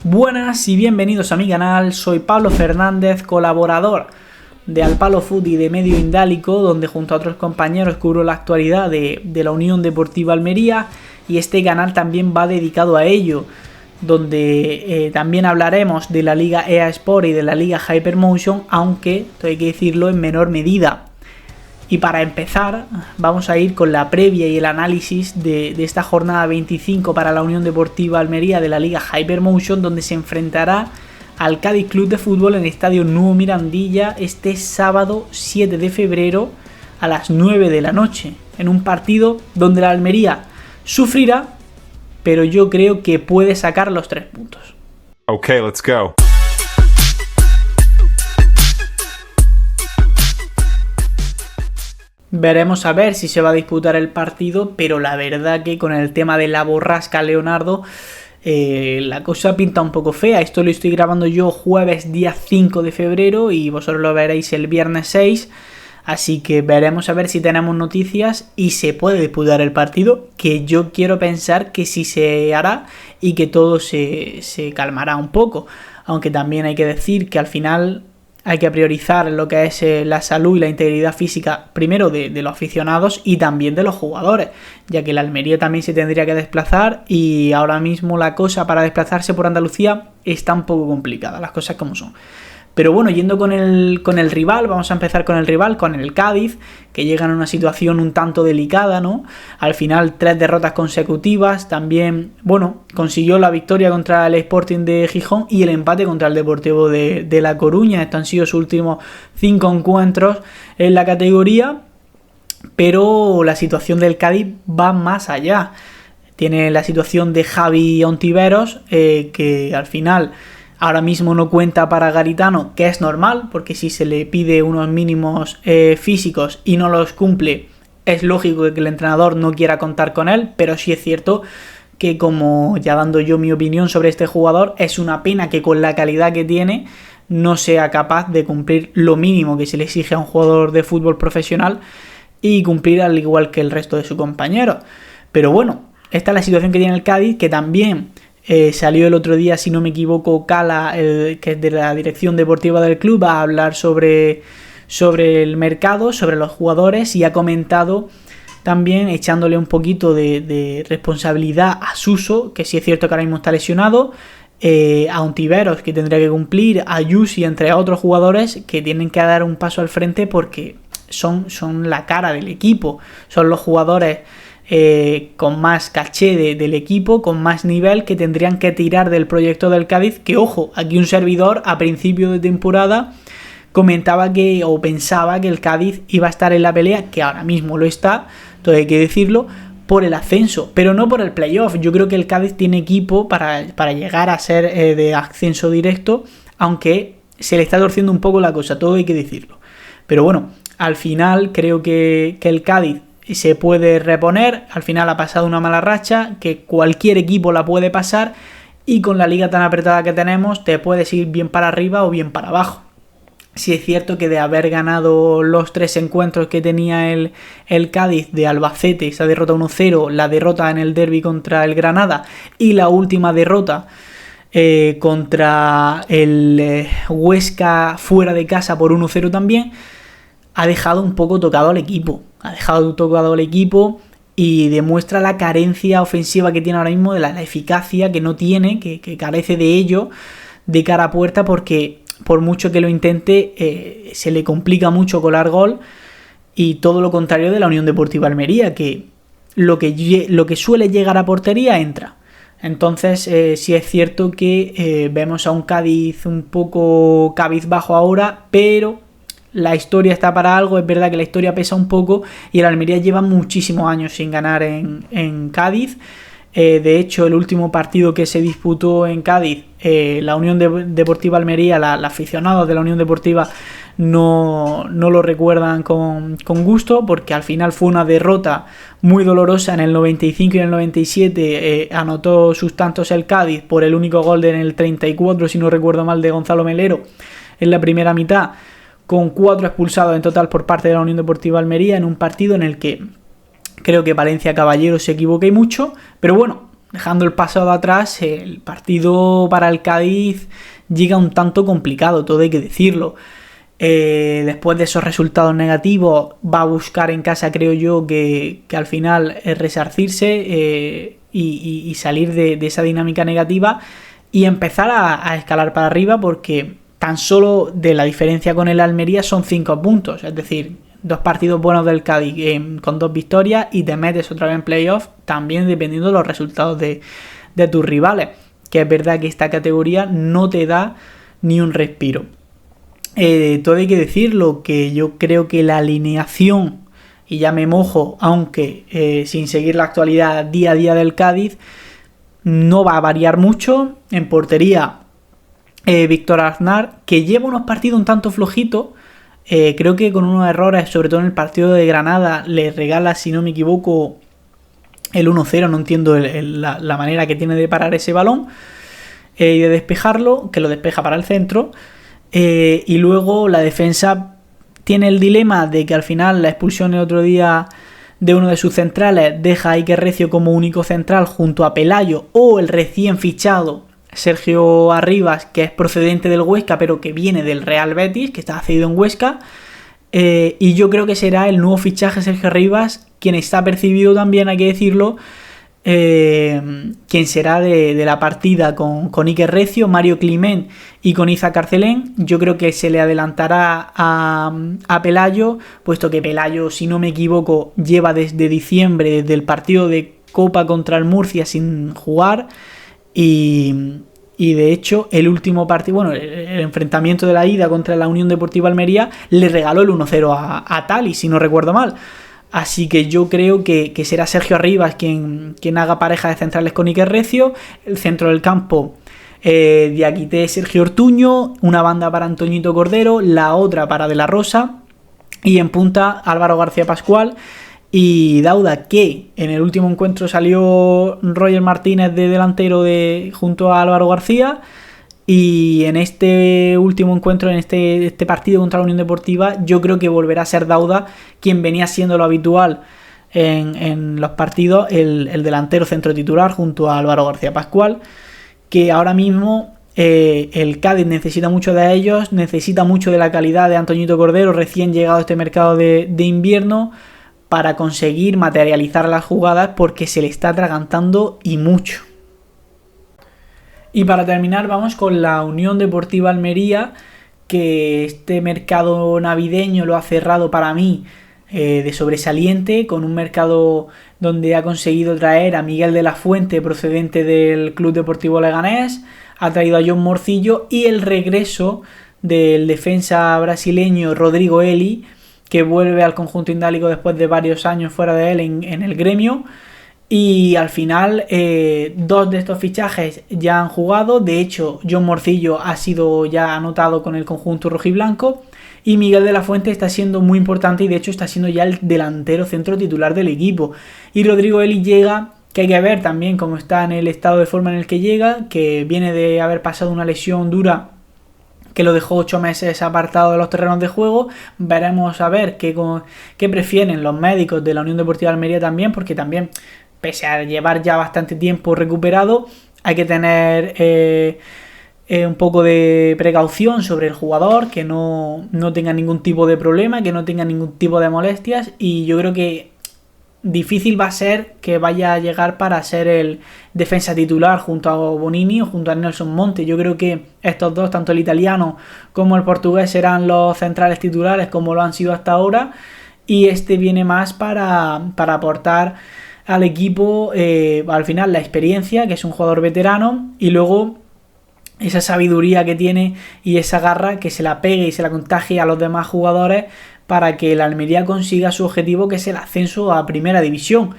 Buenas y bienvenidos a mi canal, soy Pablo Fernández, colaborador de Al Palo Fut y de Medio Indálico, donde junto a otros compañeros cubro la actualidad de la Unión Deportiva Almería, y este canal también va dedicado a ello, donde también hablaremos de la Liga EA Sport y de la Liga Hypermotion, aunque, hay que decirlo, en menor medida. Y para empezar, vamos a ir con la previa y el análisis de esta jornada 25 para la Unión Deportiva Almería de la Liga Hypermotion, donde se enfrentará al Cádiz Club de Fútbol en el Estadio Nuevo Mirandilla este sábado 7 de febrero a las 9 de la noche, en un partido donde la Almería sufrirá, pero yo creo que puede sacar los 3 puntos. Ok, let's go. Veremos a ver si se va a disputar el partido, pero la verdad que con el tema de la borrasca Leonardo, la cosa pinta un poco fea. Esto lo estoy grabando yo jueves día 5 de febrero y vosotros lo veréis el viernes 6. Así que veremos a ver si tenemos noticias y se puede disputar el partido, que yo quiero pensar que sí se hará y que todo se calmará un poco. Aunque también hay que decir que al final hay que priorizar lo que es la salud y la integridad física, primero de los aficionados y también de los jugadores, ya que la Almería también se tendría que desplazar y ahora mismo la cosa para desplazarse por Andalucía está un poco complicada, las cosas como son. Pero bueno, yendo con el rival, vamos a empezar con el rival, con el Cádiz, que llega en una situación un tanto delicada, ¿no? Al final 3 derrotas consecutivas, también, bueno, consiguió la victoria contra el Sporting de Gijón y el empate contra el Deportivo de La Coruña. Estos han sido sus últimos 5 encuentros en la categoría, pero la situación del Cádiz va más allá. Tiene la situación de Javi Ontiveros, que al final ahora mismo no cuenta para Garitano, que es normal, porque si se le pide unos mínimos físicos y no los cumple, es lógico que el entrenador no quiera contar con él, pero sí es cierto que, como ya dando yo mi opinión sobre este jugador, es una pena que con la calidad que tiene no sea capaz de cumplir lo mínimo que se le exige a un jugador de fútbol profesional y cumplir al igual que el resto de sus compañeros. Pero bueno, esta es la situación que tiene el Cádiz, que también salió el otro día, si no me equivoco, Cala, que es de la dirección deportiva del club, a hablar sobre el mercado, sobre los jugadores, y ha comentado también, echándole un poquito de responsabilidad a Suso, que sí es cierto que ahora mismo está lesionado, a Ontiveros, que tendría que cumplir, a Yusi, entre otros jugadores que tienen que dar un paso al frente porque son la cara del equipo, son los jugadores con más caché del equipo, con más nivel, que tendrían que tirar del proyecto del Cádiz, que ojo, aquí un servidor a principio de temporada comentaba o pensaba que el Cádiz iba a estar en la pelea, que ahora mismo lo está, todo hay que decirlo, por el ascenso, pero no por el playoff. Yo creo que el Cádiz tiene equipo para llegar a ser de ascenso directo, aunque se le está torciendo un poco la cosa, todo hay que decirlo. Pero bueno, al final creo que el Cádiz se puede reponer. Al final ha pasado una mala racha que cualquier equipo la puede pasar, y con la liga tan apretada que tenemos te puedes ir bien para arriba o bien para abajo. Sí es cierto que de haber ganado los 3 encuentros que tenía el Cádiz de Albacete, esa derrota 1-0, la derrota en el derbi contra el Granada y la última derrota contra el Huesca fuera de casa por 1-0 también, ha dejado un poco tocado al equipo. Y demuestra la carencia ofensiva que tiene ahora mismo, de la eficacia que no tiene, que carece de ello de cara a puerta, porque por mucho que lo intente se le complica mucho colar gol, y todo lo contrario de la Unión Deportiva Almería, que lo que suele llegar a portería entra. Entonces sí es cierto que vemos a un Cádiz un poco cabizbajo ahora, pero la historia está para algo. Es verdad que la historia pesa un poco y el Almería lleva muchísimos años sin ganar en Cádiz. De hecho, el último partido que se disputó en Cádiz, la Unión Deportiva Almería, los aficionados de la Unión Deportiva no lo recuerdan con gusto, porque al final fue una derrota muy dolorosa. En el 95 y en el 97 anotó sus tantos el Cádiz por el único gol en el 34, si no recuerdo mal, de Gonzalo Melero en la primera mitad, con 4 expulsados en total por parte de la Unión Deportiva Almería, en un partido en el que creo que Valencia Caballero se equivoca y mucho, pero bueno, dejando el pasado atrás, el partido para el Cádiz llega un tanto complicado, todo hay que decirlo. Después de esos resultados negativos va a buscar en casa, creo yo, que al final es resarcirse y salir de esa dinámica negativa y empezar a escalar para arriba, porque tan solo de la diferencia con el Almería son 5 puntos, es decir, 2 partidos buenos del Cádiz con 2 victorias y te metes otra vez en playoff, también dependiendo de los resultados de tus rivales, que es verdad que esta categoría no te da ni un respiro. Todo hay que decirlo, que yo creo que la alineación, y ya me mojo, aunque sin seguir la actualidad día a día del Cádiz, no va a variar mucho. En portería, Víctor Aznar, que lleva unos partidos un tanto flojitos. Creo que con unos errores, sobre todo en el partido de Granada, le regala, si no me equivoco, el 1-0. No entiendo la manera que tiene de parar ese balón y de despejarlo, que lo despeja para el centro. Y luego la defensa tiene el dilema de que al final la expulsión el otro día de uno de sus centrales deja a Iker Recio como único central junto a Pelayo, o el recién fichado Sergio Arribas, que es procedente del Huesca pero que viene del Real Betis, que está cedido en Huesca. Y yo creo que será el nuevo fichaje Sergio Arribas, quien está percibido también, hay que decirlo, quien será de la partida con Iker Recio, Mario Climent y con Iza Carcelén. Yo creo que se le adelantará a Pelayo, puesto que Pelayo, si no me equivoco, lleva desde diciembre, desde el partido de Copa contra el Murcia, sin jugar. Y de hecho el último partido, bueno, el enfrentamiento de la ida contra la Unión Deportiva Almería, le regaló el 1-0 a Tali, si no recuerdo mal. Así que yo creo que será Sergio Arribas quien haga pareja de centrales con Iker Recio. El centro del campo, Diakité, Sergio Ortuño, una banda para Antoñito Cordero, la otra para De la Rosa, y en punta Álvaro García Pascual y Dauda, que en el último encuentro salió Roger Martínez de delantero junto a Álvaro García. Y en este último encuentro, en este partido contra la Unión Deportiva, yo creo que volverá a ser Dauda quien venía siendo lo habitual en los partidos, el delantero centro titular junto a Álvaro García Pascual, que ahora mismo el Cádiz necesita mucho de ellos, necesita mucho de la calidad de Antoñito Cordero, recién llegado a este mercado de invierno, para conseguir materializar las jugadas, porque se le está atragantando y mucho. Y para terminar vamos con la Unión Deportiva Almería, que este mercado navideño lo ha cerrado para mí de sobresaliente, con un mercado donde ha conseguido traer a Miguel de la Fuente, procedente del Club Deportivo Leganés, ha traído a John Morcillo y el regreso del defensa brasileño Rodrigo Eli, que vuelve al conjunto indálico después de varios años fuera de él en el Gremio. Y al final 2 de estos fichajes ya han jugado. De hecho, John Morcillo ha sido ya anotado con el conjunto rojiblanco, y Miguel de la Fuente está siendo muy importante, y de hecho está siendo ya el delantero centro titular del equipo. Y Rodrigo Eli llega, que hay que ver también cómo está en el estado de forma en el que llega, que viene de haber pasado una lesión dura que lo dejó 8 meses apartado de los terrenos de juego. Veremos a ver qué prefieren los médicos de la Unión Deportiva Almería también, porque también, pese a llevar ya bastante tiempo recuperado, hay que tener un poco de precaución sobre el jugador, que no tenga ningún tipo de problema, que no tenga ningún tipo de molestias, y yo creo que difícil va a ser que vaya a llegar para ser el defensa titular junto a Bonini o junto a Nelson Monte. Yo creo que estos dos, tanto el italiano como el portugués, serán los centrales titulares como lo han sido hasta ahora, y este viene más para aportar al equipo al final la experiencia, que es un jugador veterano, y luego esa sabiduría que tiene y esa garra, que se la pegue y se la contagie a los demás jugadores para que la Almería consiga su objetivo, que es el ascenso a Primera División.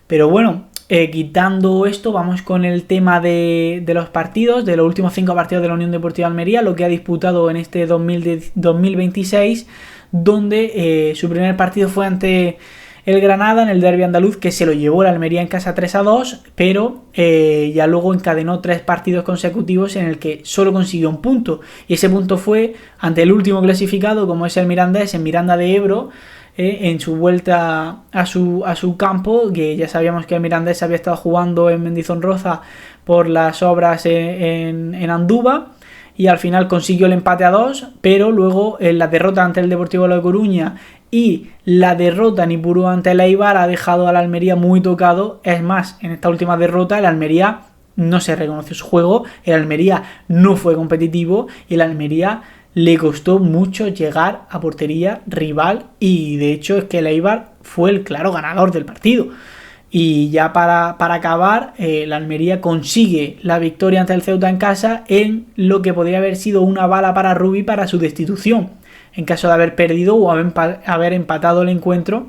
Pero bueno, quitando esto, vamos con el tema de los partidos, de los últimos 5 partidos de la Unión Deportiva Almería, lo que ha disputado en este 2026, donde su primer partido fue ante el Granada en el derbi andaluz, que se lo llevó la Almería en casa 3-2, pero ya luego encadenó 3 partidos consecutivos en el que solo consiguió un punto, y ese punto fue ante el último clasificado, como es el Mirandés, en Miranda de Ebro, en su vuelta a su campo, que ya sabíamos que el Mirandés había estado jugando en Mendizorroza por las obras en Andúba, y al final consiguió el empate a 2, pero luego la derrota ante el Deportivo La Coruña y la derrota en Ipurú ante el Eibar ha dejado al Almería muy tocado. Es más, en esta última derrota el Almería no se reconoció su juego, el Almería no fue competitivo y el Almería le costó mucho llegar a portería rival, y de hecho es que el Eibar fue el claro ganador del partido. Y ya para acabar, la Almería consigue la victoria ante el Ceuta en casa en lo que podría haber sido una bala para Rubi para su destitución, en caso de haber perdido o haber empatado el encuentro,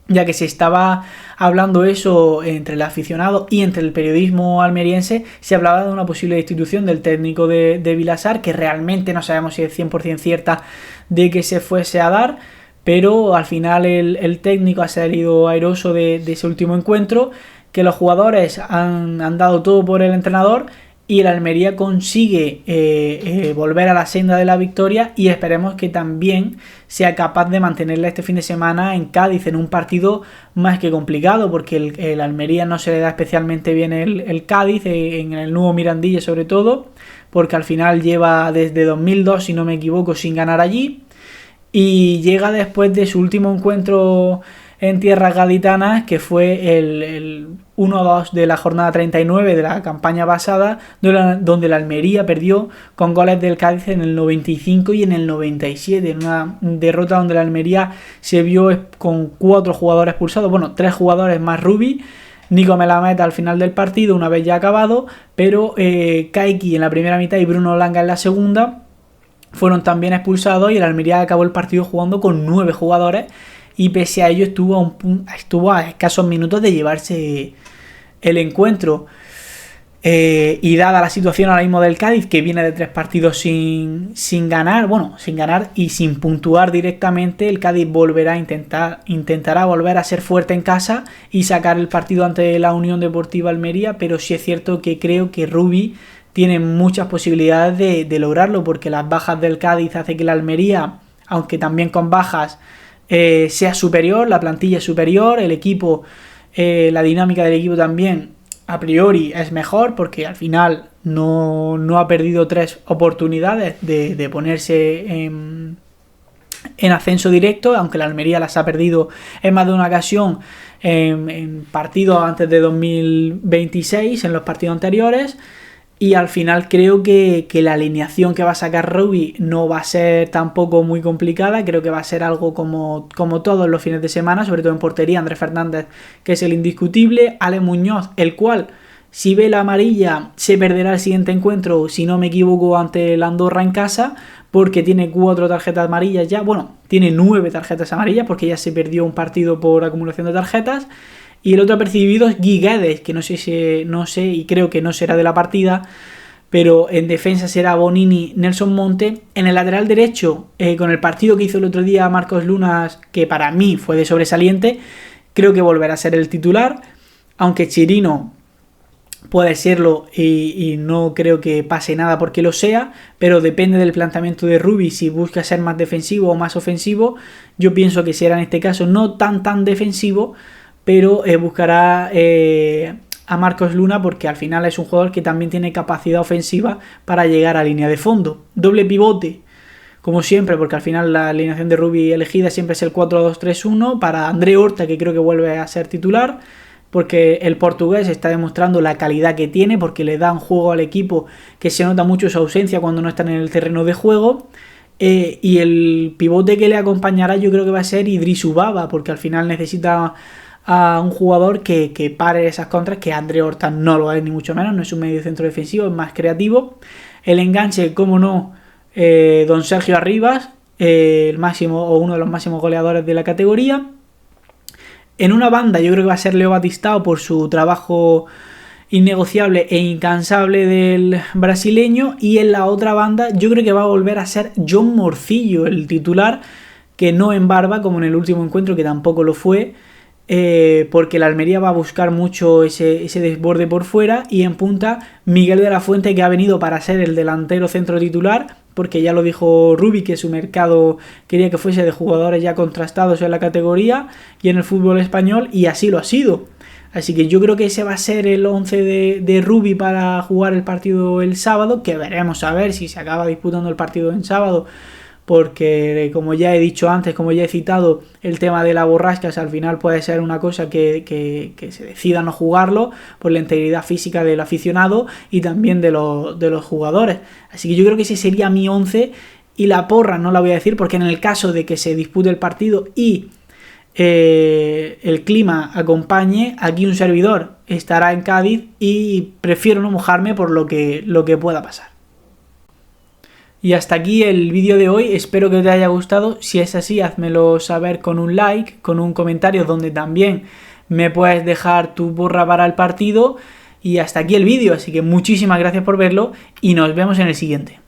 ya que se estaba hablando eso entre el aficionado y entre el periodismo almeriense. Se hablaba de una posible destitución del técnico de Vilassar, que realmente no sabemos si es 100% cierta de que se fuese a dar, pero al final el técnico ha salido airoso de ese último encuentro, que los jugadores han dado todo por el entrenador y el Almería consigue volver a la senda de la victoria, y esperemos que también sea capaz de mantenerla este fin de semana en Cádiz, en un partido más que complicado, porque el Almería no se le da especialmente bien el Cádiz, en el nuevo Mirandilla sobre todo, porque al final lleva desde 2002, si no me equivoco, sin ganar allí. Y llega después de su último encuentro en tierras gaditanas, que fue el 1-2 de la jornada 39 de la campaña pasada, donde la Almería perdió con goles del Cádiz en el 95 y en el 97, en una derrota donde la Almería se vio con 4 jugadores expulsados, bueno, 3 jugadores más Rubi, Nico Melamed al final del partido, una vez ya acabado, pero Kaiki en la primera mitad y Bruno Langa en la segunda fueron también expulsados, y el Almería acabó el partido jugando con 9 jugadores, y pese a ello estuvo a escasos minutos de llevarse el encuentro. Y dada la situación ahora mismo del Cádiz, que viene de 3 partidos sin ganar y sin puntuar directamente, el Cádiz intentará volver a ser fuerte en casa y sacar el partido ante la Unión Deportiva Almería, pero sí es cierto que creo que Rubi tiene muchas posibilidades de lograrlo, porque las bajas del Cádiz hace que la Almería, aunque también con bajas, sea superior, la plantilla es superior, el equipo, la dinámica del equipo también a priori es mejor, porque al final no ha perdido 3 oportunidades de ponerse en ascenso directo, aunque la Almería las ha perdido en más de una ocasión en partidos antes de 2026, en los partidos anteriores. Y al final creo que la alineación que va a sacar Rubi no va a ser tampoco muy complicada. Creo que va a ser algo como todos los fines de semana, sobre todo en portería. Andrés Fernández, que es el indiscutible. Ale Muñoz, el cual, si ve la amarilla, se perderá el siguiente encuentro, si no me equivoco, ante el Andorra en casa, porque tiene 4 tarjetas amarillas ya. Bueno, tiene 9 tarjetas amarillas, porque ya se perdió un partido por acumulación de tarjetas. Y el otro apercibido es Guy Guedes, que no sé y creo que no será de la partida, pero en defensa será Bonini, Nelson Monte. En el lateral derecho, con el partido que hizo el otro día Marcos Lunas, que para mí fue de sobresaliente, creo que volverá a ser el titular, aunque Chirino puede serlo y no creo que pase nada porque lo sea, pero depende del planteamiento de Rubi, si busca ser más defensivo o más ofensivo. Yo pienso que será en este caso no tan defensivo, pero buscará a Marcos Luna, porque al final es un jugador que también tiene capacidad ofensiva para llegar a línea de fondo. Doble pivote, como siempre, porque al final la alineación de Rubi elegida siempre es el 4-2-3-1 para André Horta, que creo que vuelve a ser titular, porque el portugués está demostrando la calidad que tiene, porque le da un juego al equipo que se nota mucho su ausencia cuando no están en el terreno de juego. Y el pivote que le acompañará yo creo que va a ser Idris Ubaba, porque al final necesita a un jugador que pare esas contras, que André Horta no lo es ni mucho menos, no es un medio centro defensivo, es más creativo. El enganche, como no, don Sergio Arribas, el máximo o uno de los máximos goleadores de la categoría. En una banda yo creo que va a ser Leo Batistao, por su trabajo innegociable e incansable del brasileño, y en la otra banda yo creo que va a volver a ser John Morcillo el titular, que no embarba como en el último encuentro, que tampoco lo fue. porque la Almería va a buscar mucho ese desborde por fuera, y en punta Miguel de la Fuente, que ha venido para ser el delantero centro titular, porque ya lo dijo Rubi, que su mercado quería que fuese de jugadores ya contrastados en la categoría y en el fútbol español, y así lo ha sido. Así que yo creo que ese va a ser el 11 de Rubi para jugar el partido el sábado, que veremos a ver si se acaba disputando el partido en sábado, porque como ya he dicho antes, como ya he citado, el tema de la borrascas al final puede ser una cosa que se decida no jugarlo por la integridad física del aficionado y también de los jugadores. Así que yo creo que ese sería mi 11, y la porra no la voy a decir porque en el caso de que se dispute el partido y el clima acompañe, aquí un servidor estará en Cádiz y prefiero no mojarme por lo que pueda pasar. Y hasta aquí el vídeo de hoy, espero que te haya gustado. Si es así, házmelo saber con un like, con un comentario donde también me puedes dejar tu porra para el partido. Y hasta aquí el vídeo, así que muchísimas gracias por verlo y nos vemos en el siguiente.